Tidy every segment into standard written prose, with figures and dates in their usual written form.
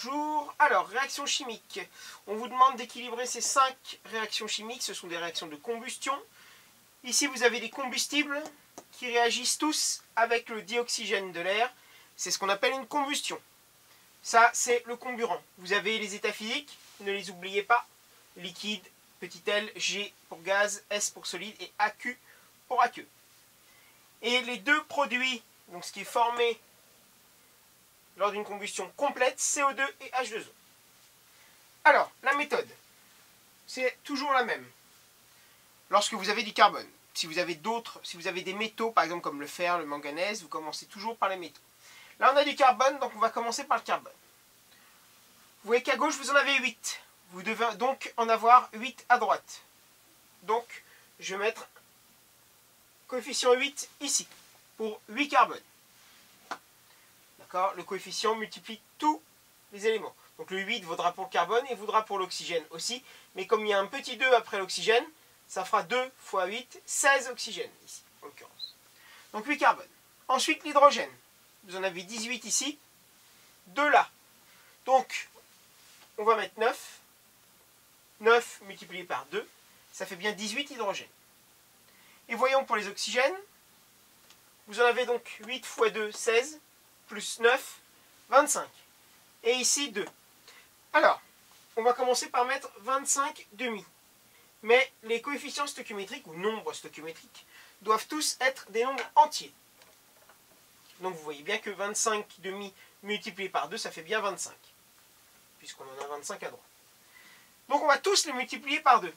Bonjour. Alors, réaction chimique. On vous demande d'équilibrer ces 5 réactions chimiques. Ce sont des réactions de combustion. Ici, vous avez des combustibles qui réagissent tous avec le dioxygène de l'air. C'est ce qu'on appelle une combustion. Ça, c'est le comburant. Vous avez les états physiques, ne les oubliez pas. Liquide, petit l, G pour gaz, S pour solide et AQ pour aqueux. Et les deux produits, donc ce qui est formé lors d'une combustion complète, CO2 et H2O. Alors, la méthode, c'est toujours la même. Lorsque vous avez du carbone, si vous avez des métaux, par exemple comme le fer, le manganèse, vous commencez toujours par les métaux. Là, on a du carbone, donc on va commencer par le carbone. Vous voyez qu'à gauche, vous en avez 8. Vous devez donc en avoir 8 à droite. Donc, je vais mettre coefficient 8 ici, pour 8 carbones. D'accord? Le coefficient multiplie tous les éléments. Donc le 8 vaudra pour le carbone et vaudra pour l'oxygène aussi. Mais comme il y a un petit 2 après l'oxygène, ça fera 2 fois 8, 16 oxygènes ici, en l'occurrence. Donc 8 carbone. Ensuite l'hydrogène. Vous en avez 18 ici, 2 là. Donc, on va mettre 9. 9 multiplié par 2, ça fait bien 18 hydrogènes. Et voyons pour les oxygènes, vous en avez donc 8 fois 2, 16, plus 9, 25. Et ici 2. Alors, on va commencer par mettre 25 demi. Mais les coefficients stoichiométriques, ou nombres stoichiométriques, doivent tous être des nombres entiers. Donc vous voyez bien que 25 demi multiplié par 2, ça fait bien 25. Puisqu'on en a 25 à droite. Donc on va tous les multiplier par 2.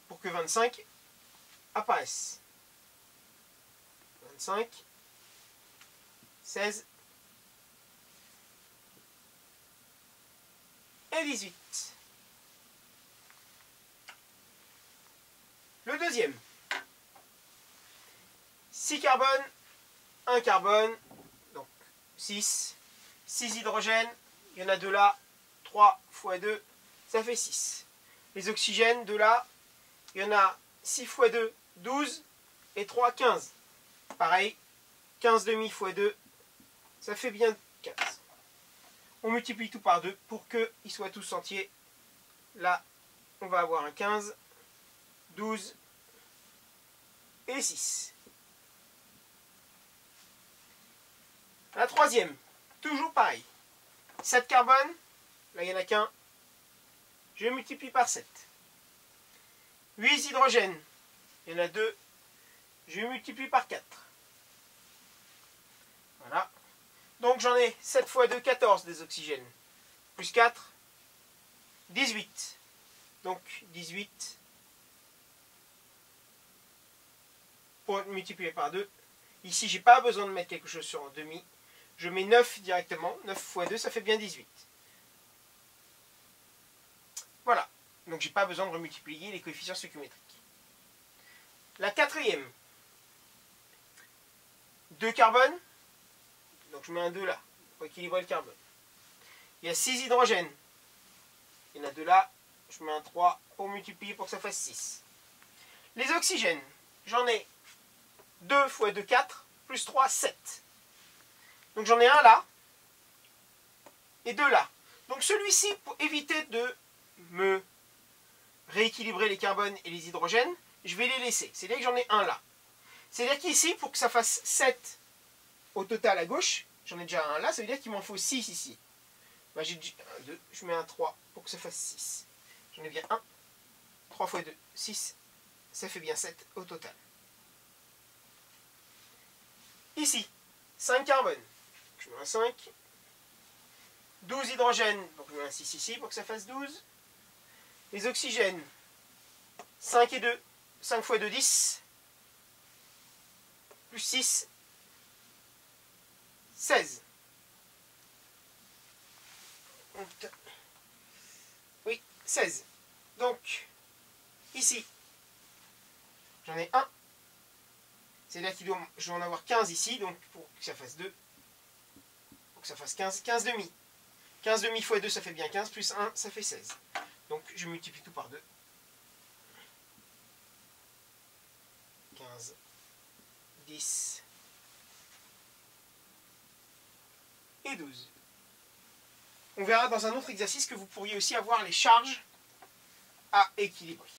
Pour que 25 apparaisse. 25, 16 et 18. Le deuxième. 6 carbone, 1 carbone, donc 6. 6 hydrogènes, il y en a 2 là, 3 fois 2, ça fait 6. Les oxygènes, 2 là, il y en a 6 fois 2, 12, et 3, 15. Pareil, 15 demi fois 2, ça fait bien 15. On multiplie tout par 2 pour qu'ils soient tous entiers. Là, on va avoir un 15, 12 et 6. La troisième, toujours pareil. 7 carbone, là il n'y en a qu'un. Je multiplie par 7. 8 hydrogènes, il y en a 2. Je multiplie par 4. Voilà. Donc j'en ai 7 fois 2, 14 des oxygènes. Plus 4, 18. Donc 18 pour multiplier par 2. Ici, je n'ai pas besoin de mettre quelque chose sur un demi. Je mets 9 directement. 9 fois 2, ça fait bien 18. Voilà. Donc, je n'ai pas besoin de remultiplier les coefficients stoichiométriques. La quatrième. 2 carbone. Donc, je mets un 2 là, pour équilibrer le carbone. Il y a 6 hydrogènes. Il y en a 2 là. Je mets un 3 pour multiplier pour que ça fasse 6. Les oxygènes. J'en ai 2 fois 2, 4. Plus 3, 7. Donc, j'en ai un là. Et 2 là. Donc, celui-ci, pour éviter de me rééquilibrer les carbones et les hydrogènes, je vais les laisser. C'est-à-dire que j'en ai un là. C'est-à-dire qu'ici, pour que ça fasse 7 au total à gauche, j'en ai déjà un là, ça veut dire qu'il m'en faut 6 ici. Ben, j'ai un 2, je mets un 3 pour que ça fasse 6. J'en ai bien 1. 3 fois 2, 6. Ça fait bien 7 au total. Ici, 5 carbone. Je mets un 5. 12 hydrogènes, donc je mets un 6 ici pour que ça fasse 12. Les oxygènes, 5 et 2, 5 fois 2, 10. Plus 6, 16. Oui, 16. Donc, ici, j'en ai 1. C'est-à-dire que je dois en avoir 15 ici, donc pour que ça fasse 2. Pour que ça fasse 15, 15 demi. 15 demi fois 2, ça fait bien 15, plus 1, ça fait 16. Donc, je multiplie tout par 2. 15, 10 et 12. On verra dans un autre exercice que vous pourriez aussi avoir les charges à équilibrer.